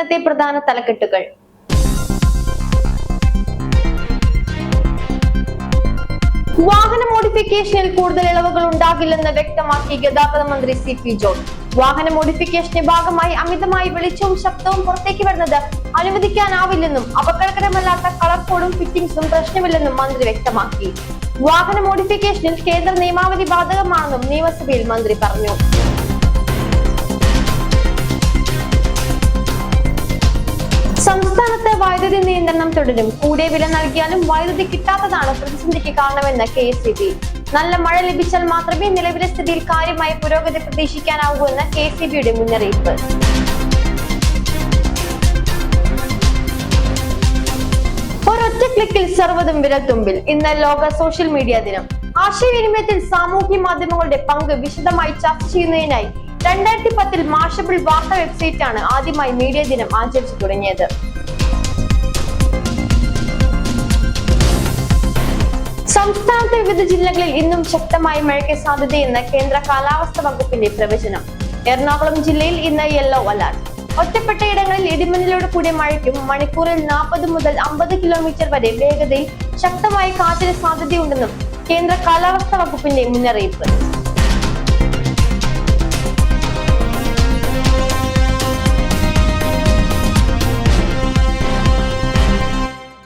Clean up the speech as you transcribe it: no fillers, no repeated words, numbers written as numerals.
ഇന്നത്തെ പ്രധാന തലക്കെട്ടുകൾ. വാഹന മോഡിഫിക്കേഷനിൽ കൂടുതൽ ഇളവുകൾ ഉണ്ടാകില്ലെന്ന് വ്യക്തമാക്കി ഗതാഗത മന്ത്രി CP ജോൺ. വാഹന മോഡിഫിക്കേഷന്റെ ഭാഗമായി അമിതമായി വെളിച്ചവും ശബ്ദവും പുറത്തേക്ക് വരുന്നത് അനുവദിക്കാനാവില്ലെന്നും അപകടകരമല്ലാത്ത കളർ കോഡും ഫിറ്റിംഗ്സും പ്രശ്നമില്ലെന്നും മന്ത്രി വ്യക്തമാക്കി. വാഹന മോഡിഫിക്കേഷനിൽ കേന്ദ്ര നിയമാവലി ബാധകമാണെന്നും നിയമസഭയിൽ മന്ത്രി പറഞ്ഞു. സംസ്ഥാനത്ത് വൈദ്യുതി നിയന്ത്രണം തുടരും. കൂടിയ വില നൽകിയാലും വൈദ്യുതി കിട്ടാത്തതാണ് പ്രതിസന്ധിക്ക് കാരണമെന്ന് KEB. നല്ല മഴ ലഭിച്ചാൽ മാത്രമേ നിലവിലെ സ്ഥിതിയിൽ കാര്യമായ പുരോഗതി പ്രതീക്ഷിക്കാനാവൂ എന്ന് KEBയുടെ മുന്നറിയിപ്പ്. ഒരൊറ്റ ക്ലിക്കിൽ സർവ്വതും വിരൽത്തുമ്പിൽ. ഇന്ന് ലോക സോഷ്യൽ മീഡിയ ദിനം. ആശയവിനിമയത്തിൽ സാമൂഹ്യ മാധ്യമങ്ങളുടെ പങ്ക് വിശദമായി ചർച്ച ചെയ്യുന്നതിനായി 2010 മാഷബിൾ വാർത്താ വെബ്സൈറ്റാണ് ആദ്യമായി മീഡിയ ദിനം ആചരിച്ചു തുടങ്ങിയത്. സംസ്ഥാനത്തെ വിവിധ ജില്ലകളിൽ ഇന്നും ശക്തമായ മഴയ്ക്ക് സാധ്യതയെന്ന് കേന്ദ്ര കാലാവസ്ഥാ വകുപ്പിന്റെ പ്രവചനം. എറണാകുളം ജില്ലയിൽ ഇന്ന് യെല്ലോ അലർട്ട്. ഒറ്റപ്പെട്ട ഇടങ്ങളിൽ ഇടിമിന്നലോട് കൂടിയ മഴയ്ക്കും മണിക്കൂറിൽ 40 മുതൽ 50 കിലോമീറ്റർ വരെ വേഗതയിൽ ശക്തമായ കാറ്റിന് സാധ്യതയുണ്ടെന്നും കേന്ദ്ര കാലാവസ്ഥാ വകുപ്പിന്റെ മുന്നറിയിപ്പ്.